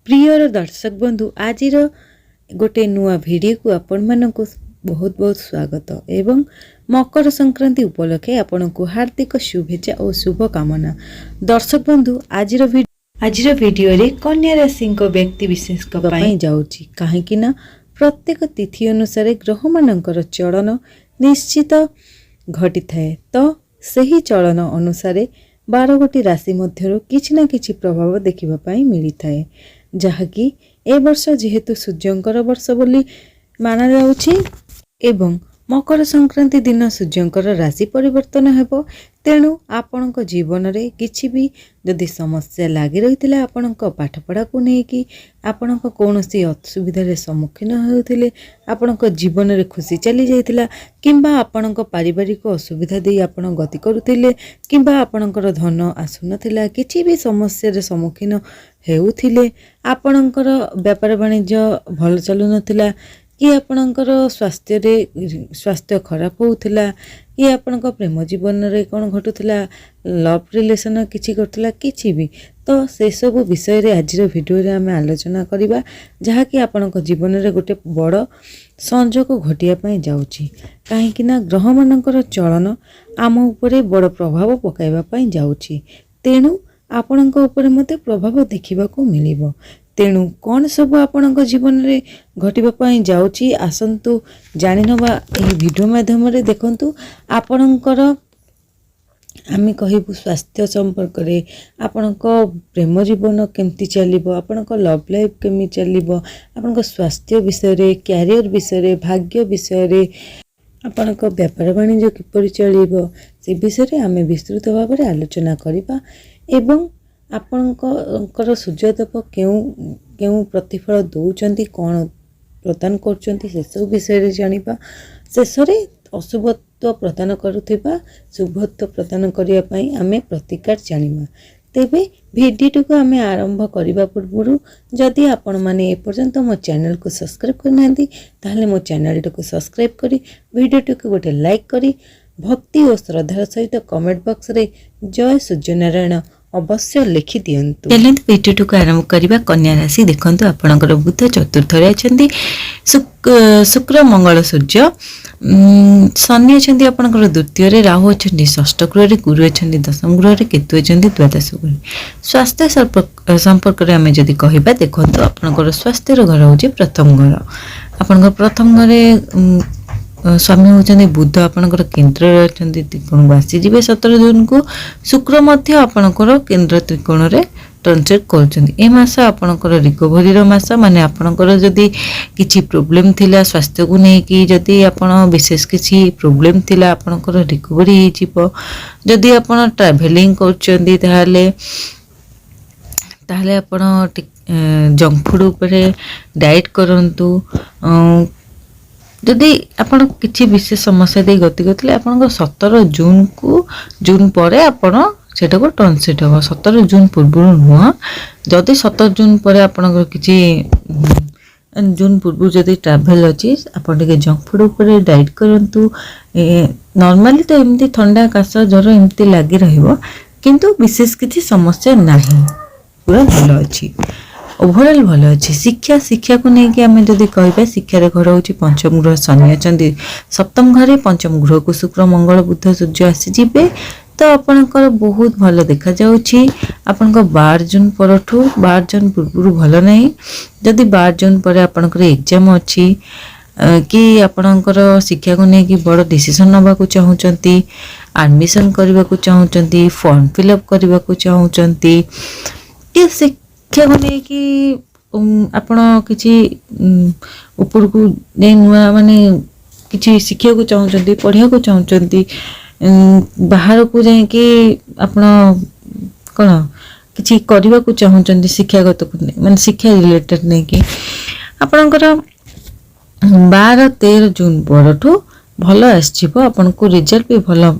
Prior दर्शक बंधु आज गोटे नुआ भिडियो को आपण मानक बहुत बहुत स्वागत एवं मकर संक्रांति उपलक्षे आपण को हार्दिक शुभेच्छा और शुभकामना। दर्शक बंधु आज भिडियो रे कन्या राशि व्यक्ति विशेष जाउची काहेकि ना प्रत्येक तिथि अनुसार ग्रह मानकर चलन निश्चित घटी थाए तो सही चलन अनुसार 12 गोटी राशि मध्यरु किछि ना किछि प्रभाव देखिबा पई मिली थाए जहाँकि ए वर्ष जेहेतु सूर्यंकर वर्ष बोली माना जाउछि एवं मकर संक्रांति दिन सूर्यंकर राशि परिवर्तन हेबो तेणु आपणक जीवन रे किछि भी जदि समस्या लागि रहिथिले आपणक पाठ पढ़ा को नै कि आपणक कोनोसी असुविधा रे सम्मुखीन होउथिले आपणक जीवन रे खुशी चली जाइथिला किंबा आपणक पारिवारिक असुविधा देई आपण गति करूथिले किंबा आपणकर धन आसुनथिला किछि भी समस्या रे सम्मुखीन हेउथिले आपणकर व्यापार वाणिज्य भल चलु नथिला कि आपणकर स्वास्थ्य खराब होउथिला कि आपणक प्रेम जीवन रे कोन घटुथिला लव रिलेशन किछि घटुला किछि भी तो से सब विषय रे आज भिडियो रे आमे आलोचना करिबा जहा कि आपणक जीवन रे गोटे बड़ संजोग घटिया पई जाउची काहेकि ना ग्रह मानकर चलन आम उपरे बड़ प्रभाव पकाइबा पई जाउची तेणु आपणक उपरे मते प्रभाव देखिबा को मिलिबो तेणु कौन सब आपणक जीवन रे घटिबा पई जाउची आसंतु जानि नबा एही वीडियो माध्यम रे देखंतु आपणकर आमी कहिबु स्वास्थ्य संपर्क रे आपणक प्रेम जीवन केमती चलिबो आपणक लव लाइफ केमी चलिबो आपणक स्वास्थ्य विषय रे कैरियर विषय रे भाग्य विषय रे आपणक व्यापार वाणिज्य किपरि चलिबो से विषय रे आमे विस्तृत भाव रे आलोचना करिबा एवं आपणकर सूर्यदेव केउ प्रतिफल दौरान कौन प्रदान कर सब विषय जानिबा शेष अशुभत्व प्रदान करुथिबा शुभत्व प्रदान करिया पई आमे प्रतिकार जानिबा तेबे भिडियो को आमे आरंभ करिबा पूर्व जदि आपण माने ए पर्यंत मो चैनल को सब्सक्राइब करनांती ताहले मो चैनल को सब्सक्राइब करी वीडियो को गोटे लाइक करी भक्ति और श्रद्धार सहित कमेंट बॉक्स रे जय सूर्यनारायण अवश्य लिखि दियंतु। चलंत वीडियो को आरंभ करिबा कन्या राशि देखंतु आपनकर बुध चतुर्थ रे अछंती शुक्र मंगल सूर्य शनि अछंती आपनकर द्वितीय रे राहु अछंती षष्ठ गृह रे गुरु अछंती दशम गृह रे केतु अछंती द्वादश गृह स्वास्थ्य संपर्क रे हमें जदी कहिबा देखंतु आपनकर स्वास्थ्य रो घर होची प्रथम घर आपनकर प्रथम घर रे स्वामी होचंदी बुध आपनकर केंद्र रे अछंती त्रिकोण वासी जीवे 17 जून को शुक्र मध्य आपनकर केंद्र त्रिकोण रे ट्रांजिट करछंती ए मास आपनकर रिकवरी रो मास माने आपनकर जदी किछि प्रॉब्लम थिला स्वास्थ्य को नै कि जदी आपण विशेष किछि प्रॉब्लम थिला आपनकर रिकवरी हे जिवो जदी आपण ट्रैवलिंग करछंती ताहले आपण जंक फूड ऊपर डाइट करंतु जदि आपण किछि विशेष समस्या दे गति करथिले आपण 17 जून को जून परे आपण सेटा को ट्रांजिट हो 17 जून पूर्व नुह जदि 17 जून परे आपण किछि जून पूर्व जदि ट्रैवल अछि आपण के जंक फूड ऊपर डाइट करंतु नॉर्मली तो एमती ठंडा काश ज्वर एमती लागि रहइबो किंतु विशेष किछि समस्या नाही पूरा भलो अछि ओवरऑल भलो अछि शिक्षा को नै कि हमें जदि कहबा शिक्षा रे घर होची पंचम गृह शनि अछंती सप्तम घरे पंचम गृह को शुक्र मंगल बुध सूर्य आसी जिबे तो आपनकर बहुत भलो देखा जाउछि आपनकर 12 जून परठू 12 जून पूर्व भलो नै जदि 12 जून पर आपनकर एग्जाम अछि कि आपनकर शिक्षा को नै कि बड़ डिसीजन नबा को चाहउचंती एडमिशन करबा को चाहउचंती फॉर्म फिलअप करबा को चाहउचंती कि शिक्षा को नै कि आपण किछि ऊपर को नै नुआ माने किछि शिक्षा को चाहउचंती पढ़िया को चाहउचंती बाहर को जाय कि आपण कोन किछि करबा को चाहउचंती शिक्षागत को माने शिक्षा रिलेटेड नै कि आपणकर 12-13 जून परठू भलो आछिबो आपण को रिजल्ट भी भलो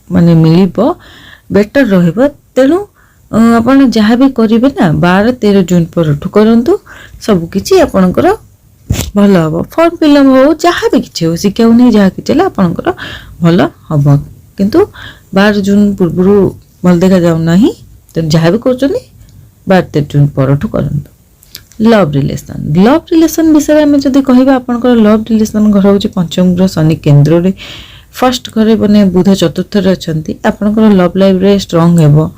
माने मिलिबो बेटर रहइबो तेनु आपण जहाँ भी करिवे ना 12-13 जून परठू करंतु सब किछि आपणकर भलो हबो फॉर्म फिलअप हो जहाँ भी किछि हो शिक्षा नै जहाँ किछि ला आपणकर भलो हबो किंतु 12 जून पूर्व भल देखा जाउ नाही तो जहाँ भी करचनी 12-13 जून परठू करंतु लव रिलेशन विषय में जदि कहबा आपनकर लव रिलेशन घर होची पंचम ग्रह शनि केंद्र रे फर्स्ट घरे माने बुध चतुर्थ रे अछंती आपनकर लव लाइफ रे स्ट्रांग हेबो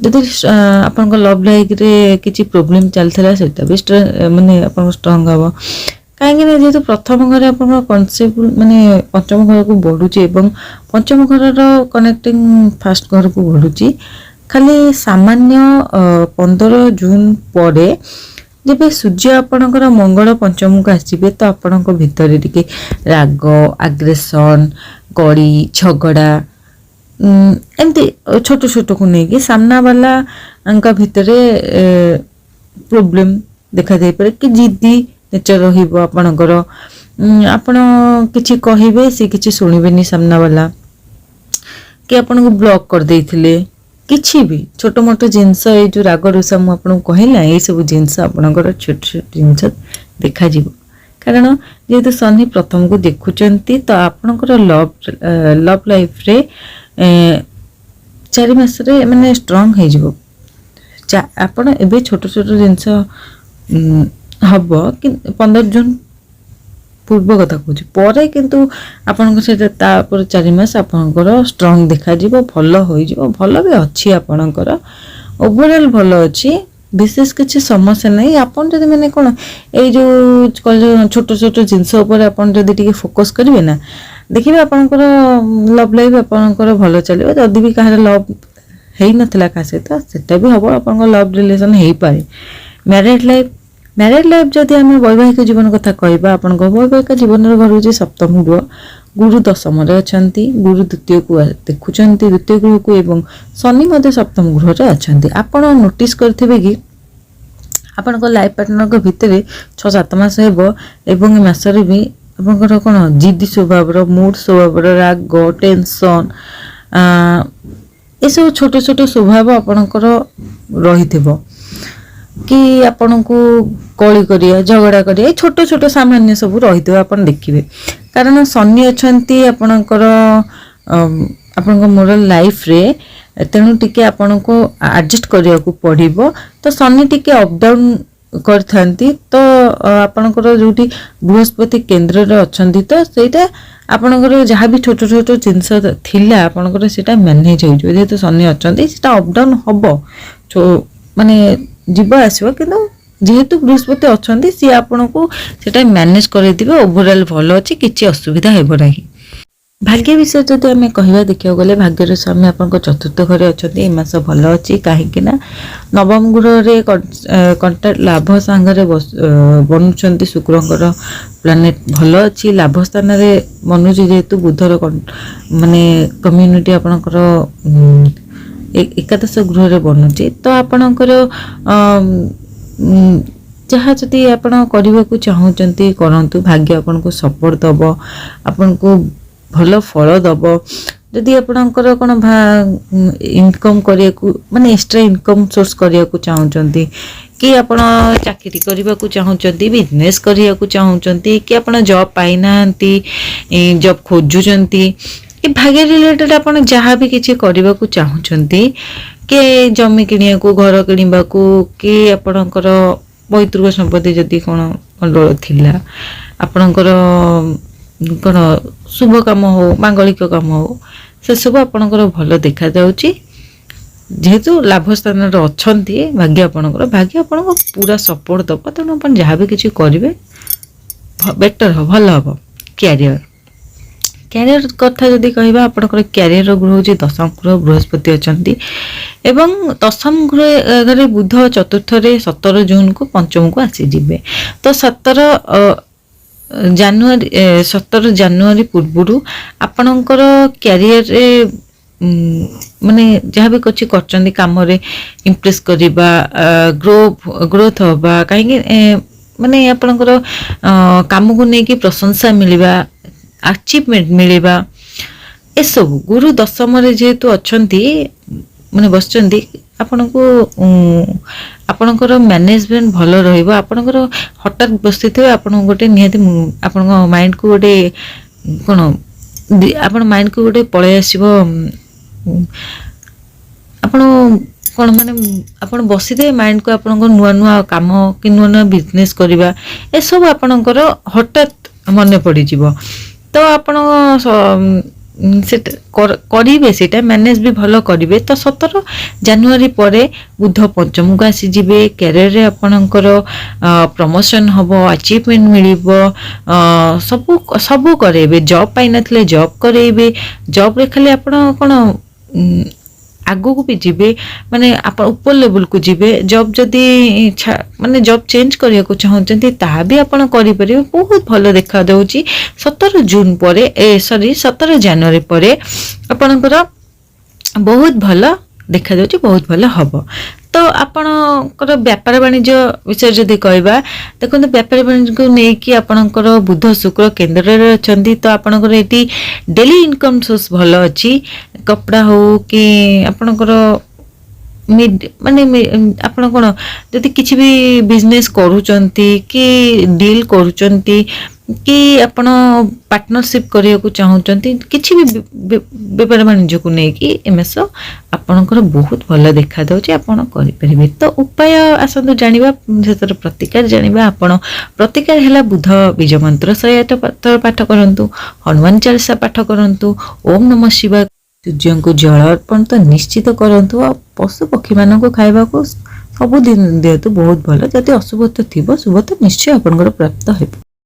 जदि आपनकर लव लाइफ रे किछि प्रॉब्लम चलथला सेटा भी माने आपन स्ट्रांग हेबो कहीं जेहेतु प्रथम घर आप कनसेप्ट माने पंचम घर को बढ़ुची एवं पंचम घर कनेक्टिंग फास्ट घर को बढ़ुची खाली सामान्य 15 जून पर जब सूर्य आपणकर मंगल पंचम को आसवे तो आपण भितर टिके राग आग्रेसन कड़ी झगड़ा एमती छोट छोट को लेकिन सामना वाला भितर प्रोब्लेम देखा जाई पारे कि जिद्दी नेचर रहिबो आपणकर आपण किछि कहिबे से किछि सुनिबेनी सामना वाला कि आपण को ब्लॉक कर देथिले किछि भी छोट मोट जिनस ए जो राग रुषा मु आपन कहला ए सब जिनस आपणकर छोट छोट जिनस देखा जीवो कारण जेहेतु शनि प्रथम को देखुचंती तो आपणकर लव लाइफ रे 4 मास रे माने स्ट्रांग हे जीवो आपण एबे छोट छोट जिनस हबो कि 15 जून पूर्व कथा कहूँ पर किंतु आपन से 4 मास आपनकर स्ट्रांग देखा जीवो भलो होई जीवो भलो भी अछि आपनकर ओवरऑल भलो अछि विशेष किछि समस्या नहीं आपन जदि माने कोन ए जो छोट छोट जिंस ऊपर आपन जदि टिके फोकस करिवे ना देखिबे आपनकर लव लाइफ आपनकर भलो चलिबो जदि भी काहर लव हेई नथला का से तो सेटा भी हबो आपनकर लव रिलेशन हेई पारे मैरिड लाइफ जदि आम वैवाहिक जीवन कथा कहबा आपण वैवाहिक जीवन घर हूँ सप्तम गृह गुरु दशम अच्छी गुरु द्वितीय को देखुंत द्वितीय गृह को एवं शनि सप्तम गृह अच्छा आपण नोटिस करेंगे कि आपण लाइफ पार्टनर भितर 6-7 मास एवं मसरे भी आपंकर कौन जिद्दी स्वभाव मूड स्वभाव राग टेंशन ये सब छोट छोट स्वभाव आपणकर रही कि आपण को कली करिया झगड़ा करिया छोट छोट सामान्य सब रही आपन देखिए कारण शनि अच्छी आपणकर आपन मोरल लाइफ रे तेणु टिके आपन को एडजस्ट करिया को पड़िबो तो शनि टिके अप डाउन करथांती तो आपणकर जोटी बृहस्पति केंद्र रे अछंती तो सेटा आपणकर जहाँ भी छोट छोट जिनस थिला आपणकर सेटा मैनेज हो जो जेहेतु शनि अच्छी सेटा अप डाउन हबो माने जीव आसो कि जेहेतु बृहस्पति अच्छा सी आपन को सेटा मैनेज कर ओवरऑल भल अच्छी किसी असुविधा हेब ना भाग्य विषय जब आम कह देखा गले भाग्यर स्वामी आप चतुर्थ घरे अच्छा ये मास भल अच्छी कहीं नवम गृह कंटाक्ट लाभ सांगे बनुंट शुक्रंर प्लानेट भल अच्छी लाभ स्थान बनुची जेहेतु बुधर माने कम्युनिटी आपणकर एकादश गृह बनुची तो आपणकर जहाँ जदि आपण करने को चाहूँगी करंतु भाग्य आपन को सपोर्ट दब आपन को भल फल दब जदि आपणकर कौन इनकम करने को माने एक्स्ट्रा इनकम सोर्स करने को चाहूँगी कि आपण चाकरी करने को चाहूँगी बिजनेस करने को चाहूँगी कि आपण जॉब पाई ना जॉब खोजुचंती कि भाग्य रिलेटेड आपन जहाँ भी किसी करने को चाहूँगी कि जमी किणिया को घर किणवा को कि आपणकर पैतृक संपत्ति जदि कौन गंडोल थिला आपणकर कौन शुभ काम हो मांगलिक काम हो से सब आपणकर भल देखा जाउची जेहेतु लाभ स्थान अच्छी भाग्य आपणकर भाग्य आपन पूरा सपोर्ट दब तेणु आप जहाँ भी किसी करेंगे बेटर हो भल हम क्यारियर कथा जदि कहबा आपनकर क्यारियर गृह हूँ दशम गृह बृहस्पति अच्छी एवं दशम गृह बुध चतुर्थ 17 जून को पंचम को आसीजे तो 17 जानुआरी पूर्व आपणकर क्यारियर माने जहाँ भी कुछ कर काम इम्प्रेस करवा ग्रोथ हवा कहीं माने आपणकर काम को लेकिन प्रशंसा मिलवा अचीवमेंट मिलवा ए सब गुरु दशम जेहेतु अच्छी माने बसचंदी आपण को आपणकर मैनेजमेंट भल रहिबो आपणकर हठात बसि थे आपण गोटे निहाती आपण माइंड को गोटे कोन आपण माइंड को गोटे पळे आसीबो आपण କ'ଣ ମାନେ ଆପଣ ବସିଥିବେ ମାଇଣ୍ଡକୁ ଆପଣଙ୍କ ନୂଆ ନୂଆ କାମ କି ନୂଆ ନୂଆ ବିଜନେସ୍ କରିବା ଏସବୁ ଆପଣଙ୍କର ହଠାତ୍ ମନେ ପଡ଼ିଯିବ। ତ ଆପଣ ସେଟା କରିବେ, ସେଇଟା ମ୍ୟାନେଜ୍ ବି ଭଲ କରିବେ। ତ 17 ଜାନୁଆରୀ ପରେ ବୁଧ ପଞ୍ଚମକୁ ଆସିଯିବେ। କ୍ୟାରିୟରରେ ଆପଣଙ୍କର ପ୍ରମୋସନ୍ ହେବ, ଆଚିଭମେଣ୍ଟ ମିଳିବ, ସବୁ କରେଇବେ। ଜବ୍ ପାଇନଥିଲେ ଜବ୍ କରେଇବେ। ଜବ୍ରେ ଖାଲି ଆପଣ କ'ଣ ଆଗକୁ ବି ଯିବେ, ମାନେ ଆପଣ ଉପର ଲେବୁଲକୁ ଯିବେ। ଜବ୍ ଯଦି ମାନେ ଜବ୍ ଚେଞ୍ଜ କରିବାକୁ ଚାହୁଁଛନ୍ତି ତାହା ବି ଆପଣ କରିପାରିବେ। ବହୁତ ଭଲ ଦେଖାଯାଉଛି 17 ଜୁନ୍ ପରେ 17 ଜାନୁଆରୀ ପରେ ଆପଣଙ୍କର ବହୁତ ଭଲ ଦେଖାଯାଉଛି, ବହୁତ ଭଲ ହେବ। ତ ଆପଣଙ୍କର ବେପାର ବାଣିଜ୍ୟ ବିଷୟରେ ଯଦି କହିବା, ଦେଖନ୍ତୁ ବେପାର ବାଣିଜ୍ୟକୁ ନେଇକି ଆପଣଙ୍କର ବୁଧ ଶୁକ୍ର କେନ୍ଦ୍ରରେ ଅଛନ୍ତି। ତ ଆପଣଙ୍କର ଏଠି ଡେଲି ଇନକମ୍ ସୋର୍ସ ଭଲ ଅଛି। କପଡ଼ା ହଉ କି ଆପଣଙ୍କର ମାନେ ଆପଣ କ'ଣ ଯଦି କିଛି ବି ବିଜନେସ୍ କରୁଛନ୍ତି କି ଡିଲ୍ କରୁଛନ୍ତି କି ଆପଣ ପାର୍ଟନରସିପ୍ କରିବାକୁ ଚାହୁଁଛନ୍ତି, କିଛି ବି ବେପାର ବାଣିଜ୍ୟକୁ ନେଇକି ଏ ମାସ ଆପଣଙ୍କର ବହୁତ ଭଲ ଦେଖାଯାଉଛି, ଆପଣ କରିପାରିବେ। ତ ଉପାୟ ଆସନ୍ତୁ ଜାଣିବା, ଶେଷର ପ୍ରତିକାର ଜାଣିବା। ଆପଣ ପ୍ରତିକାର ହେଲା ବୁଧ ବୀଜ ମନ୍ତ୍ର 108 ପାଠ କରନ୍ତୁ, ହନୁମାନ ଚାଳିଶା ପାଠ କରନ୍ତୁ, ଓମ୍ ନମଃ ଶିବାୟ, ସୂର୍ଯ୍ୟଙ୍କୁ ଜଳ ଅର୍ପଣ ତ ନିଶ୍ଚିତ କରନ୍ତୁ। ଆଉ ପଶୁ ପକ୍ଷୀମାନଙ୍କୁ ଖାଇବାକୁ ସବୁଦିନ ଦିଅନ୍ତୁ, ବହୁତ ଭଲ। ଯଦି ଅଶୁଭତ୍ୱ ଥିବ ଶୁଭତ୍ୱ ନିଶ୍ଚୟ ଆପଣଙ୍କର ପ୍ରାପ୍ତ ହେବ।